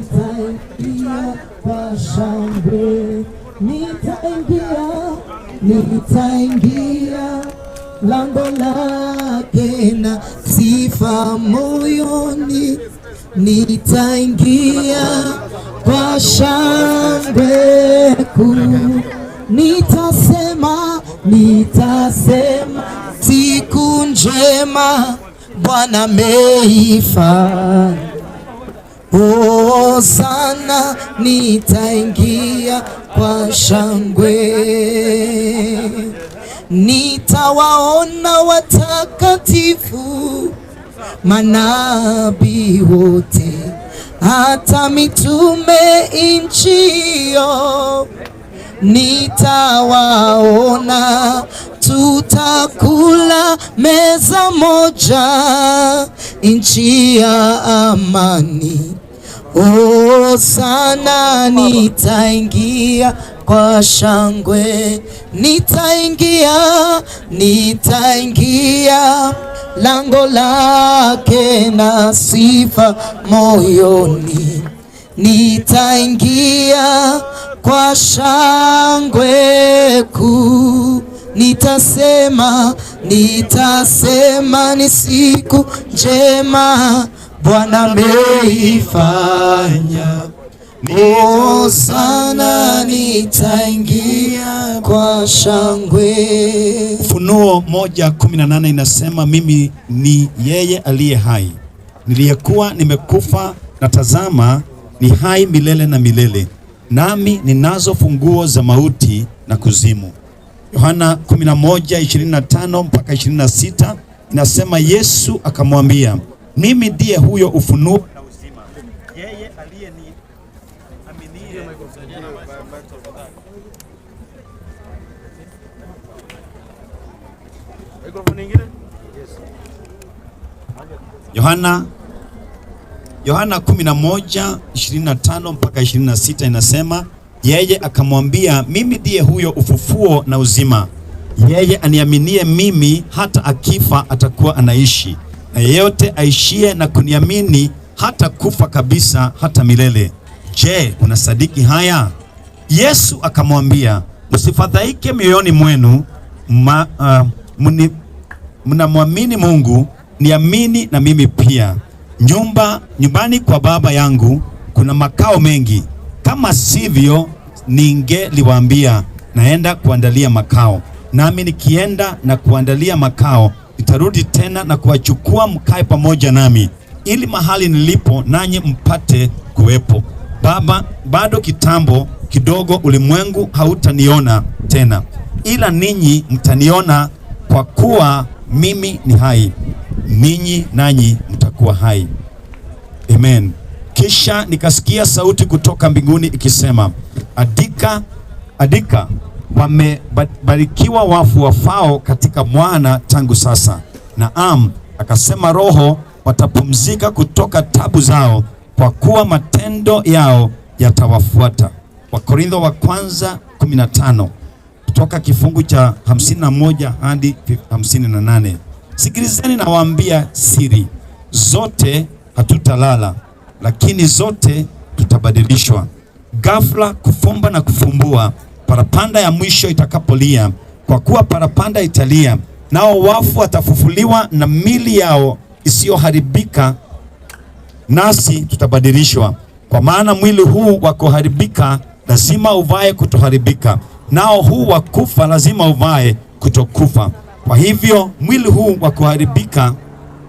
Nitaingia kwa shangwe, nitaingia lango lake na sifa moyoni, nitaingia kwa shangwe kuu, nitasema siku njema Bwana ameifanya. Hosana, nitaingia kwa shangwe, nitawaona watakatifu, manabii wote, hata mitume nchio, nitawaona, tutakula meza moja, nchi ya amani. Hosana, nitaingia kwa shangwe, nitaingia lango lake na sifa moyoni, nitaingia kwa shangwe kuu, nitasema ni siku njema Bwana ameifanya. Hosana, nitaingia kwa shangwe. Ufunuo 1:18 inasema, mimi ni yeye aliye hai, niliyekuwa nimekufa, na tazama ni hai milele na milele, nami ninazo funguo za mauti na kuzimu. Yohana 11:25 mpaka 26 inasema, Yesu akamwambia, mimi ndiye huyo ufunuo na uzima, yeye aliyeniaminie. Yohana 11:25 mpaka 26 inasema, yeye akamwambia, mimi ndiye huyo ufufuo na uzima, yeye aniaminie mimi, hata akifa atakuwa anaishi, na yeyote aishie na kuniamini hata kufa kabisa hata milele. Je, unasadiki haya? Yesu akamwambia, msifadhaike mioyoni mwenu, mnamwamini Mungu, niamini na mimi pia. Nyumbani kwa Baba yangu kuna makao mengi, kama sivyo ningeliwaambia, naenda kuandalia makao. Nami nikienda na kuandalia makao, nitarudi tena na kuwachukua mkae pamoja nami, ili mahali nilipo nanyi mpate kuwepo. Bado kitambo kidogo ulimwengu hautaniona tena, ila ninyi mtaniona, kwa kuwa mimi ni hai, ninyi nanyi mtakuwa hai. Amen. Kisha nikasikia sauti kutoka mbinguni ikisema, andika, wamebarikiwa wafu wafao katika Bwana tangu sasa. Naam, akasema Roho, watapumzika kutoka tabu zao, kwa kuwa matendo yao yatawafuata. Wakorintho wa kwanza 15 kutoka kifungu cha 51 hadi 58. Sikilizeni nawaambia siri, zote hatutalala, lakini zote tutabadilishwa. Ghafla, kufumba na kufumbua, parapanda ya mwisho itakapolia. Kwa kuwa parapanda italia, nao wafu watafufuliwa na mili yao isiyoharibika, nasi tutabadilishwa. Kwa maana mwili huu wa kuharibika lazima uvae kutoharibika, nao huu wa kufa lazima uvae kutokufa. Kwa hivyo mwili huu wa kuharibika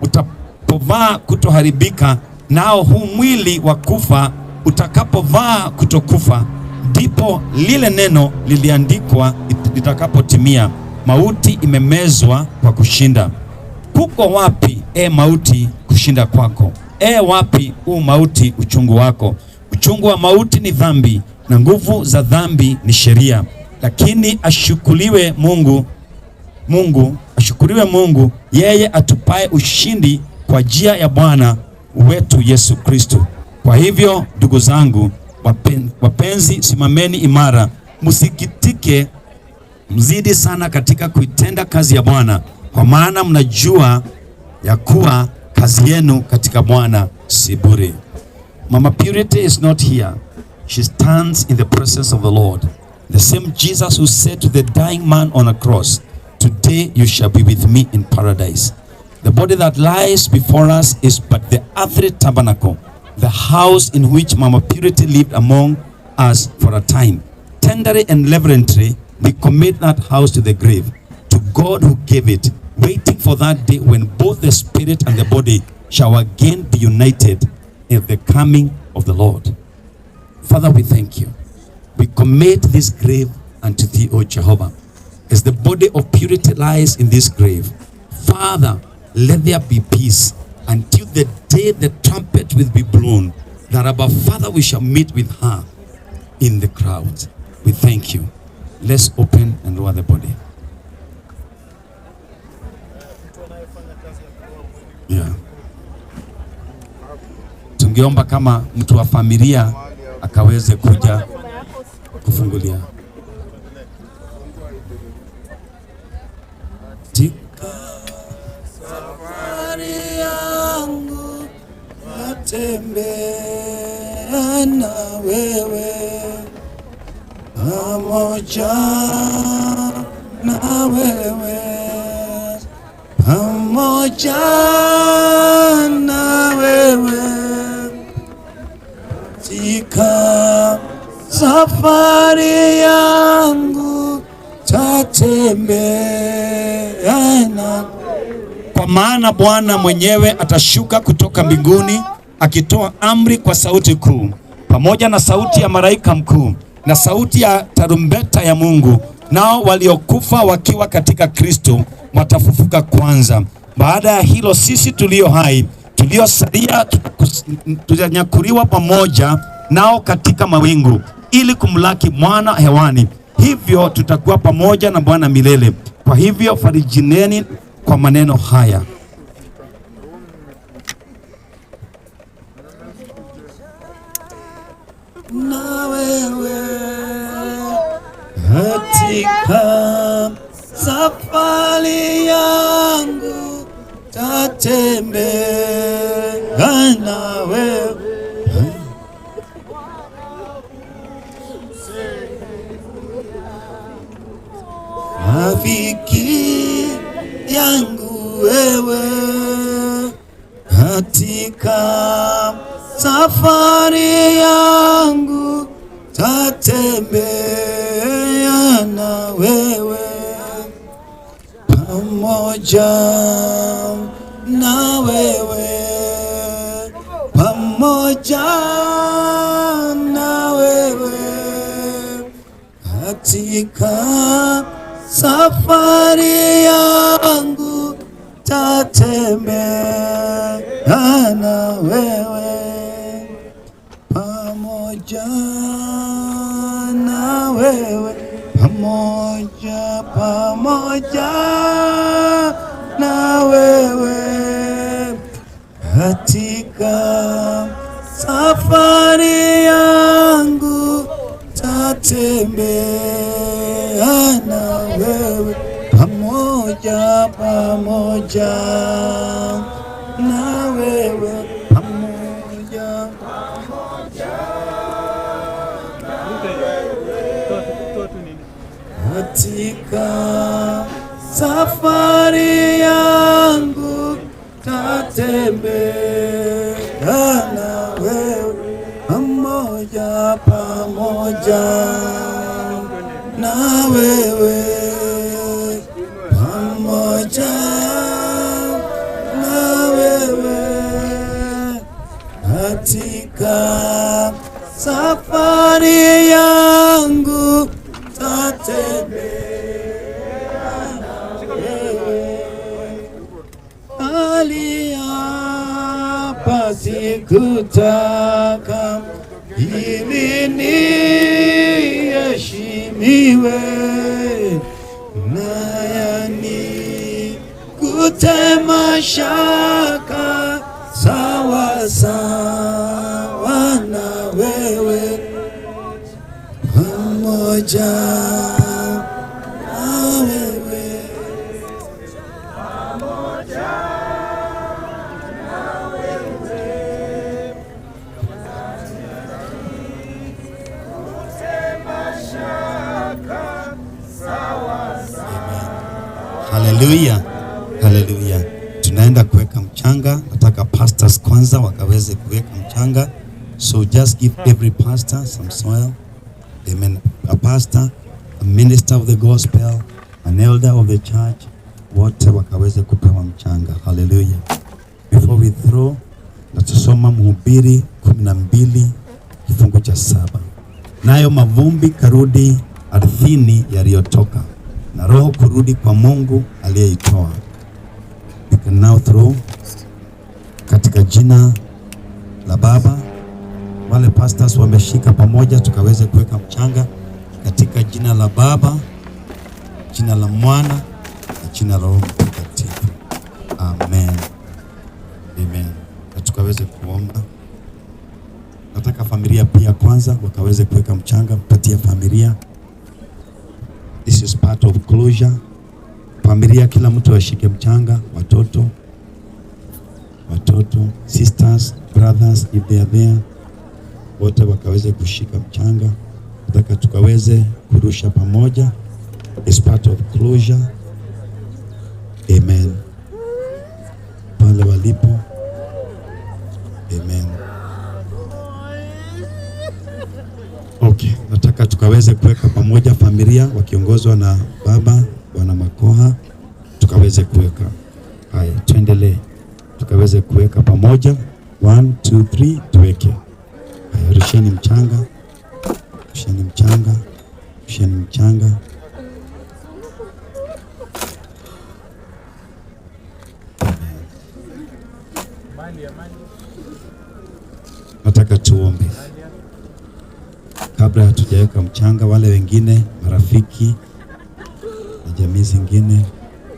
utapovaa kutoharibika, nao huu mwili wa kufa utakapovaa kutokufa, ndipo lile neno liliandikwa litakapotimia, mauti imemezwa kwa kushinda. Kuko wapi, mauti, kushinda kwako? Wapi, mauti, uchungu wako? Uchungu wa mauti ni dhambi, na nguvu za dhambi ni sheria. Lakini ashukuriwe Mungu, yeye atupae ushindi kwa njia ya Bwana wetu Yesu Kristo. Kwa hivyo ndugu zangu wapenzi, simameni imara, msikitike, mzidi sana katika kuitenda kazi ya Bwana, kwa maana mnajua ya kuwa kazi yenu katika Bwana si bure. Mama Purity is not here. She stands in the presence of the Lord. The same Jesus who said to the dying man on a cross, "Today you shall be with me in paradise." The body that lies before us is but the earthly tabernacle, the house in which Mama Purity lived among us for a time. Tenderly and reverently, we commit that house to the grave, to God who gave it, waiting for that day when both the spirit and the body shall again be united in the coming of the Lord. Father, we thank you. We commit this grave unto thee, O Jehovah. As the body of Purity lies in this grave, Father, let there be peace until the day the trumpet will be blown, that above, Father, we shall meet with her in the crowd. We thank you. Let's open and lower the body. Yeah. Tungeomba kama mtu wa familia akaweze kuja kufungulia. Tika safari yangu natembea na wewe, pamoja na wewe, pamoja na wewe, tika safari yangu tatembea na. Kwa maana Bwana mwenyewe atashuka kutoka mbinguni akitoa amri kwa sauti kuu, pamoja na sauti ya malaika mkuu na sauti ya tarumbeta ya Mungu, nao waliokufa wakiwa katika Kristo watafufuka kwanza. Baada ya hilo sisi tulio hai tuliosalia tutanyakuliwa pamoja nao katika mawingu ili kumlaki Bwana hewani. Hivyo tutakuwa pamoja na Bwana milele. Kwa hivyo farijineni kwa maneno haya. Na wewe katika safari yangu tatembea na wewe, rafiki yangu wewe, katika safari yangu tatembea na wewe, pamoja na wewe, pamoja na wewe, katika safari yangu tatembea na wewe, pamoja na wewe, pamoja, pamoja na wewe, katika safari yangu tatembea na wewe, pamoja, pamoja na wewe, pamoja, pamoja na wewe, katika safari yangu tatembea na wewe, pamoja, pamoja na wewe, pamoja na wewe, katika safari yangu tatembea na wewe. Aliapa sikutaka ili niheshimiwe, naya nikute mashaka sawa sawa na wewe, pamoja na wewe, pamoja Haleluya, haleluya. Tunaenda kuweka mchanga. Nataka pastors kwanza wakaweze kuweka mchanga. So just give every pastor some soil. Amen. A pastor, a minister of the gospel, an elder of the church, wote wakaweze kupewa mchanga. Haleluya. Before we throw, natusoma Mhubiri 12 kifungu cha 7. Nayo mavumbi karudi ardhini yaliyotoka, na roho kurudi kwa Mungu aliyeitoa. We can now throw katika jina la Baba. Wale pastors wameshika pamoja, tukaweze kuweka mchanga katika jina la Baba, jina la Mwana na jina la Roho Mtakatifu. Amen. Amen. Na tukaweze kuomba. Nataka familia pia kwanza wakaweze kuweka mchanga, mpatie familia. This is part of closure. Familia kila mtu ashike mchanga, watoto, sisters, brothers if they are there. Wote wakaweze kushika mchanga. Nataka tukaweze kurusha pamoja. It's part of closure. Amen. Pale walipo. Amen. Okay, nataka tukaweze kuweka pamoja familia wakiongozwa na baba Bwana Makoha, tukaweze kuweka. Haya, tuendelee. Tukaweze kuweka pamoja. 1 2 3 tuweke. Haya, rusheni mchanga. Rusheni mchanga. Rusheni mchanga. Nataka tuombe. Kabla hatujaweka mchanga, wale wengine marafiki na jamii zingine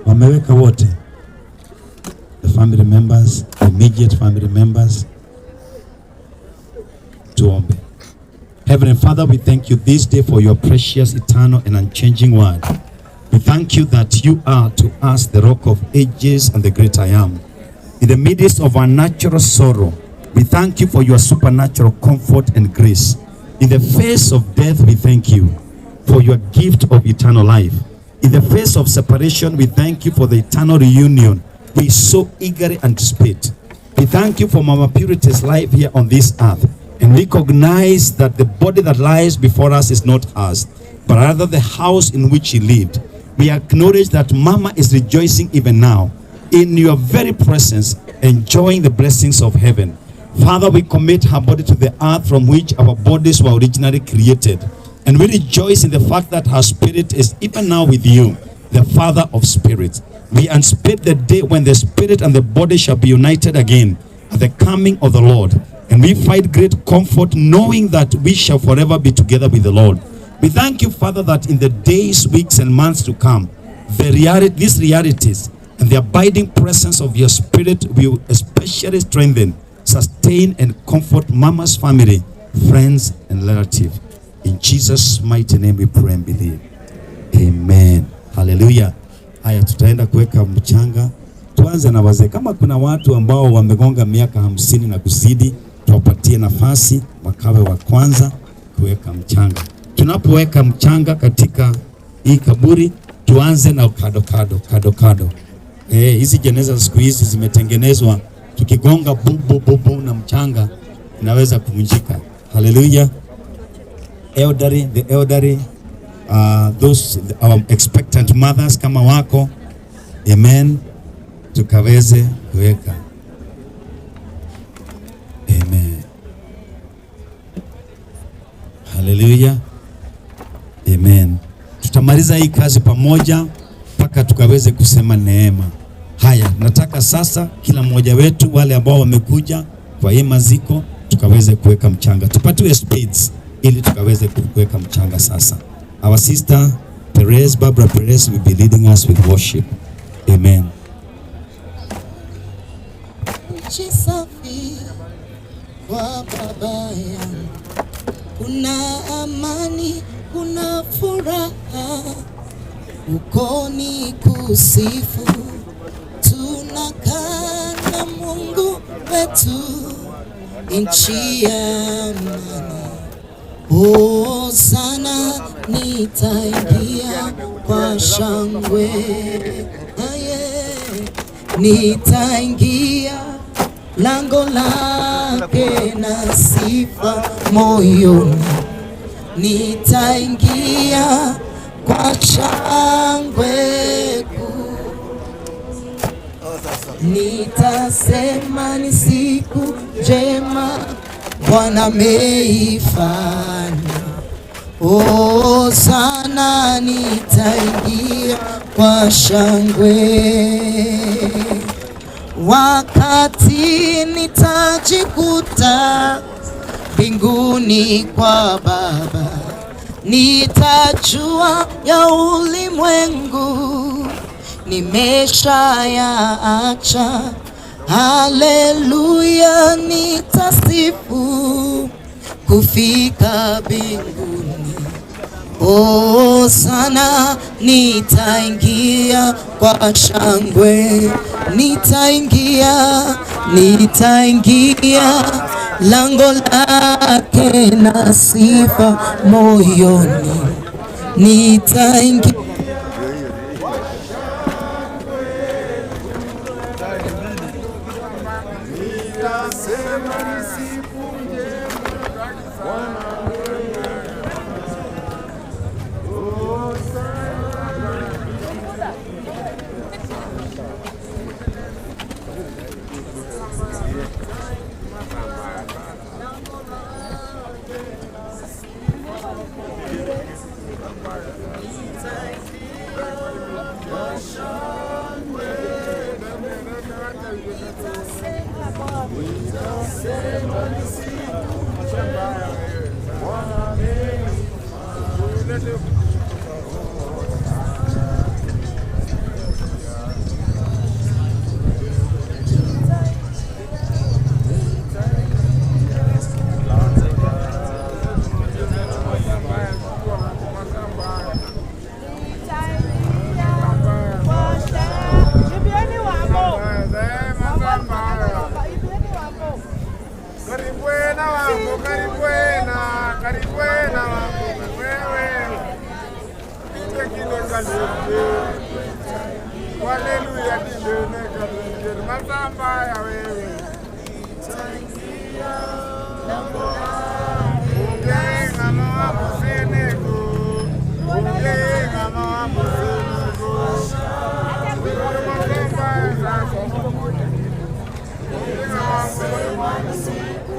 wameweka wote. The family members, the immediate family members. Tuombe. Heavenly Father, we thank you this day for your precious, eternal and unchanging word. We thank you that you are to us the rock of ages and the great I am. In the midst of our natural sorrow, we thank you for your supernatural comfort and grace. In the face of death, we thank you for your gift of eternal life. In the face of separation, we thank you for the eternal reunion we so eagerly anticipate. We thank you for Mama Purity's life here on this earth, and recognize that the body that lies before us is not ours, but rather the house in which she lived. We acknowledge that Mama is rejoicing even now in your very presence, enjoying the blessings of heaven. Father, we commit her body to the earth from which our bodies were originally created. And we rejoice in the fact that her spirit is even now with you, the Father of spirits. We anticipate the day when the spirit and the body shall be united again at the coming of the Lord. And we find great comfort knowing that we shall forever be together with the Lord. We thank you, Father, that in the days, weeks, and months to come, these realities and the abiding presence of your spirit will especially strengthen, sustain, and comfort Mama's family, friends, and relatives. In Jesus' mighty name we pray and believe. Amen. Hallelujah. Haya, tutaenda kuweka mchanga. Tuanze na wazee. Kama kuna watu ambao wamegonga miaka 50 na kuzidi, tuwapatie nafasi wakawe wa kwanza kuweka mchanga. Tunapoweka mchanga katika hii kaburi, tuanze na kado. Hizi jeneza siku hizi zimetengenezwa, tukigonga bu na mchanga inaweza kuvunjika. Hallelujah. The elderly, those our expectant mothers kama wako, amen, tukaweze kuweka. Amen. Hallelujah. Amen. Tutamaliza hii kazi pamoja mpaka tukaweze kusema neema. Haya, nataka sasa kila mmoja wetu, wale ambao wamekuja kwa hii maziko, tukaweze kuweka mchanga. Tupatiwe spades ili tukaweze kuweka mchanga sasa. Our sister Perez, Barbara Perez, will be leading us with worship. Amen. Safi kwa baba yangu, kuna amani, kuna furaha, uko ni kusifu, tunakaa na Mungu wetu, nchi ya amani. Oh, sana nitaingia kwa shangwe. nitaingia lango lake na sifa moyoni, nitaingia kwa shangwe kuu, nitasema ni siku njema Bwana ameifanya. Oh sana, nitaingia kwa shangwe wakati nitajikuta mbinguni kwa Baba, nitajua ya ulimwengu nimeshayaacha. Haleluya, nitasifu kufika mbinguni. Oh sana, nitaingia kwa shangwe, nitaingia lango lake na sifa moyoni, nitaingia Haleluya, dilene kalender masamba ya wewe. Ungenga mawa musenego, ungenga mawa musenego. Masamba ya zako. Ungenga mawa musenego.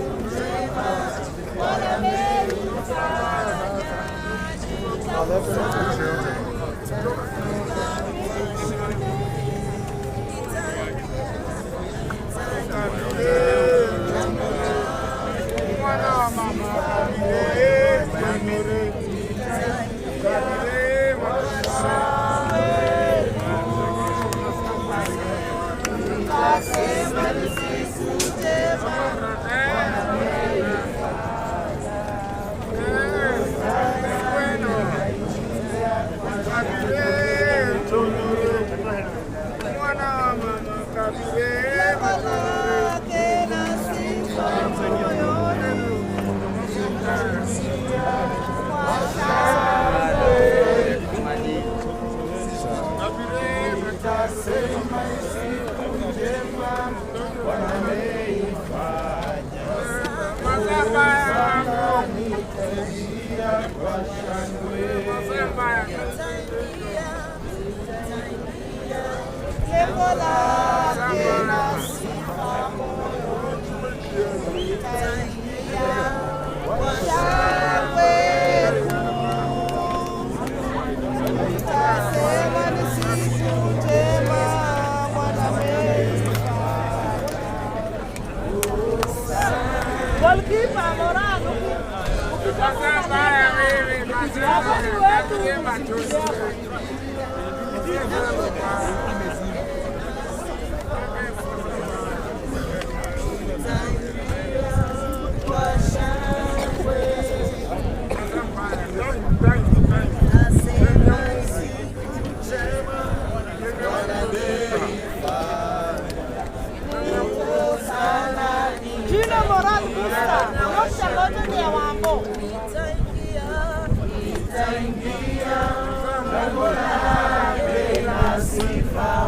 nitaingia lango lake na sifa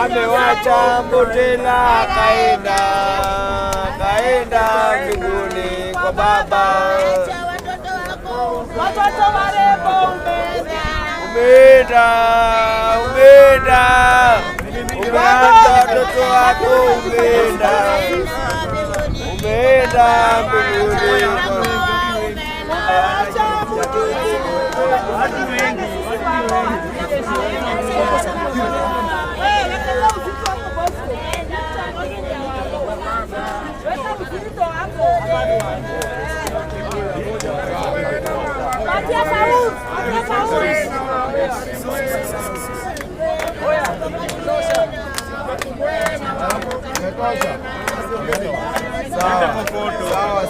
Amewacha Mbotela kaenda mbinguni kwa Baba. Watoto warembo umeenda watoto wako umeenda mbinguni.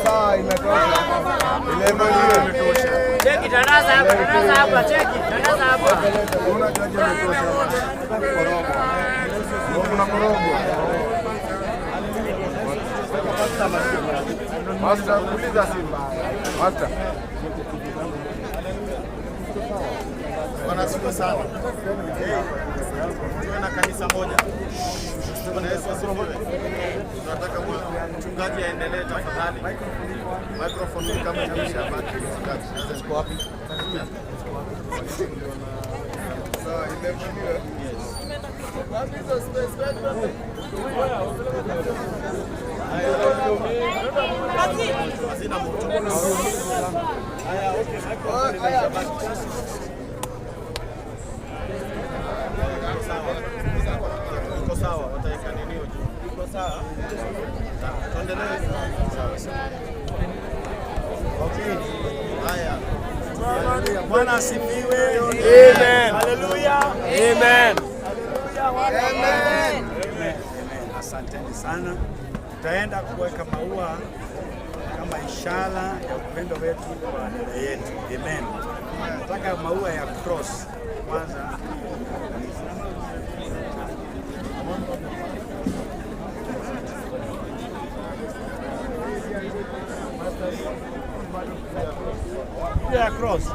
Sawa, imetosha. Cheki tandaza hapa, cheki tandaza hapa. Kuna korogo. Master, kuuliza Simba. Master. Wanasifiwa sana. Tuwe na kanisa moja. Bwana Yesu asifiwe. Tunataka mchungaji aendelee tafadhali. Microphone kama imeisha baki mchungaji. Ziko wapi? Sawa, ile mwenyewe. Wapi hizo space? Hazina moto. Haya, okay. Haya, sawa, wataweka nini? Iko sawa? Tuendelee. Bwana asifiwe. Amen. Haleluya. Amen. Amen. Asanteni sana. Tutaenda kuweka maua kama ishara ya upendo wetu kwa dada yetu. Amen. Nataka maua ya cross kwanza. Ya cross.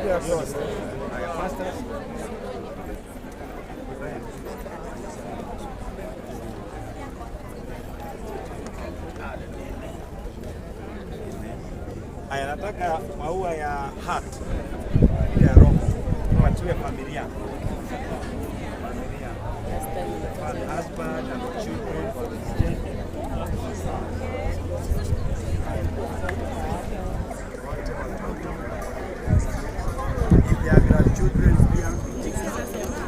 Ya cross. Haya, pastors. Haya, nataka maua ya heart ya roho watiwe familia. Husband and children. Their grandchildren pia.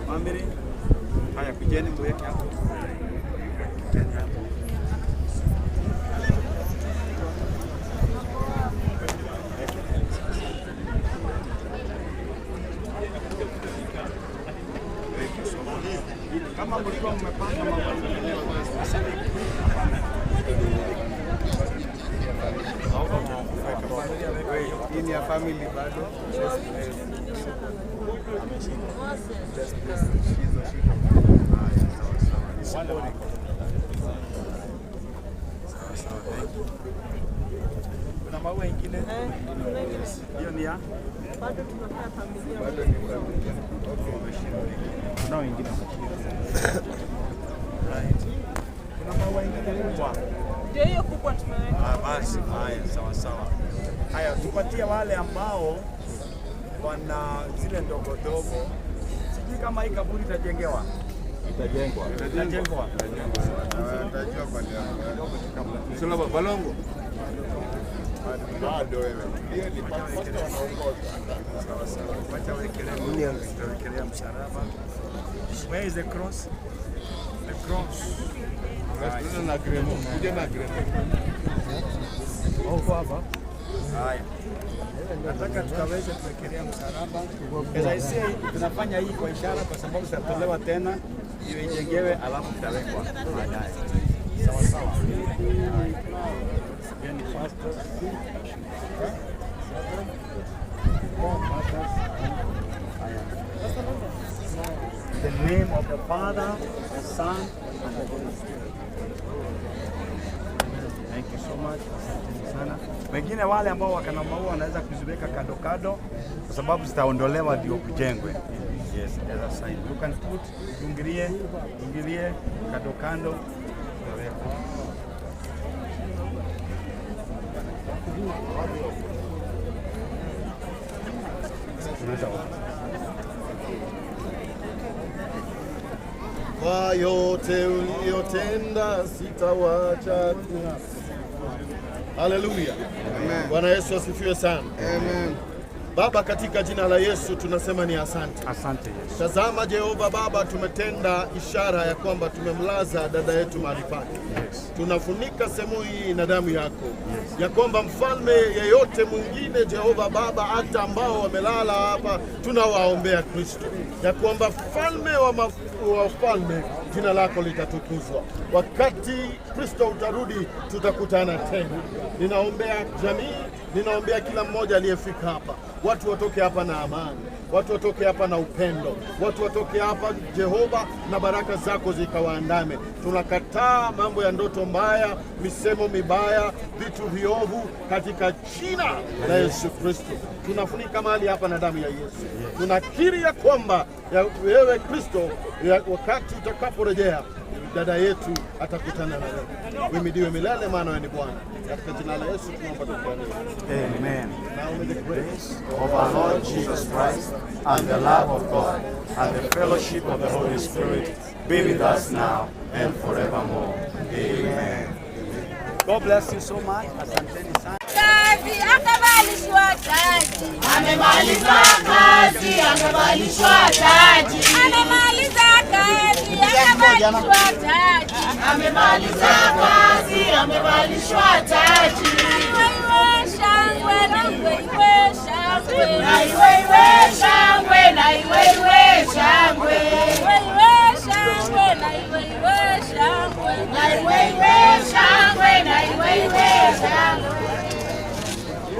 Family. Haya, kujeni mweke hapo. Kama mlikuwa mmepanga mambo Hii ya family bado. kuna maua ingine. Hiyo ni ya Bado tunafanya familia. nao ingine. Kuna maua ingine kubwa. Ndio hiyo kubwa tumeweka. Basi haya, sawa sawa. Haya, tupatie wale ambao wana zile ndogo ndogo. Sijui kama hii kaburi itajengewa. Itajengwa. Watajua kwa nini. Sio balongo. Bado wewe. Hiyo ni pastor anaongoza. Sawa sawa. Wacha wekelea msalaba. Where is the cross? The cross. Kuja na gremo. Kuja na gremo. Huko hapa. Haya. Nataka tukaweze kuwekelea msalaba. As I say, tunafanya hii kwa ishara kwa sababu tutatolewa tena iwe ijengewe alafu tutawekwa baadaye. Sawa sawa. Then pastor. The name of the Father, the Son, and the Holy Spirit. Thank you so much. Asante sana. Wengine wale ambao wakana maua wanaweza kuziweka kando kando kwa sababu zitaondolewa ndio kujengwe. Yes, as a sign. You can put tungilie kando kando. Kwa yote uliyotenda sitawacha tu. Haleluya. Amen. Bwana Yesu asifiwe sana. Amen. Baba, katika jina la Yesu tunasema ni asante. Asante Yesu. Tazama Jehova Baba, tumetenda ishara ya kwamba tumemlaza dada yetu mahali pake. Yes. Tunafunika sehemu hii na damu yako. Yes. Ya kwamba mfalme yeyote mwingine Jehova Baba, hata ambao wamelala hapa, tunawaombea Kristo, ya kwamba mfalme wa wafalme, jina lako litatukuzwa. Wakati Kristo utarudi, tutakutana tena. Ninaombea jamii, ninaombea kila mmoja aliyefika hapa, watu watoke hapa na amani, watu watoke hapa na upendo, watu watoke hapa Jehova na baraka zako zikawaandame. Tunakataa mambo ya ndoto mbaya, misemo mibaya, vitu viovu katika jina la Yesu Kristo. Tunafunika mahali hapa na damu ya Yesu. Tunakiri ya kwamba wewe Kristo, wakati utakaporejea, dada yetu atakutana na wewe. Uhimidiwe milele, maana wewe ni Bwana. Katika jina la Yesu tunaomba tukiamini. Amen. Now may the grace of our Lord Jesus Christ, and the love of God, and the fellowship of the Holy Spirit be with us now and forevermore. Amen. God bless you so much. Asanteni sana. Kazi akavalishwa taji. Amemaliza kazi, amevalishwa taji. Amemaliza kazi, akavalishwa Amemaliza kazi, amevalishwa taji. Shangwe na iwe shangwe, na iwe shangwe, na iwe shangwe, shangwe na iwe shangwe, na iwe shangwe, na iwe shangwe.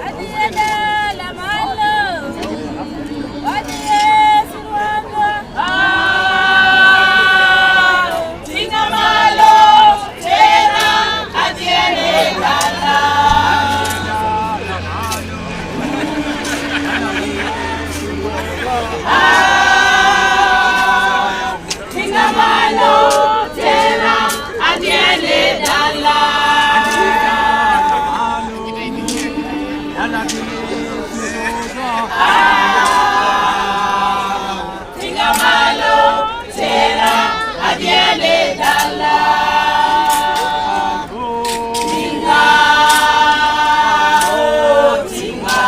Adienda la malo, adiesi wangu. Tinga malo tena, adienda la. Tinga malo tena, adienda la. Tinga malo tena, adienda la. Tinga, oh tinga,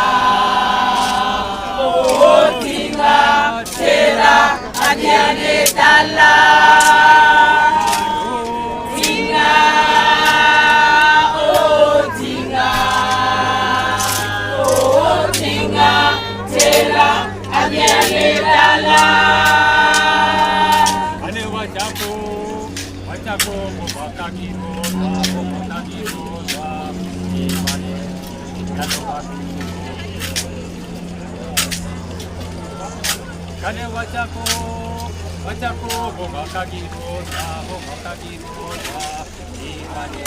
oh tinga tena, adienda la. Tinga, oh tinga, oh tinga tena, adienda la. Wachako mubakaki roza, mubakaki roza, imane yanobaki. Kane wachako mubakaki roza, imane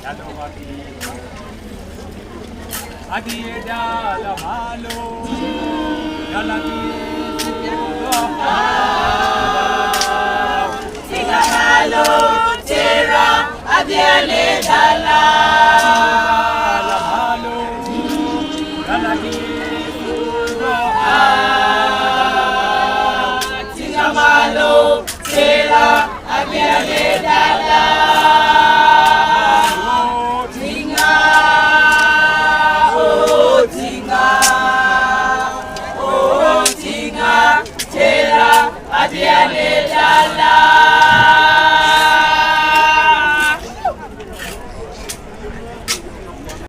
yanobaki. Adieda la malo, yalaki. Tinga malo tera, adienda la. Tinga malo tera, adienda la. Tinga, oh tinga, oh tinga tera, adienda la.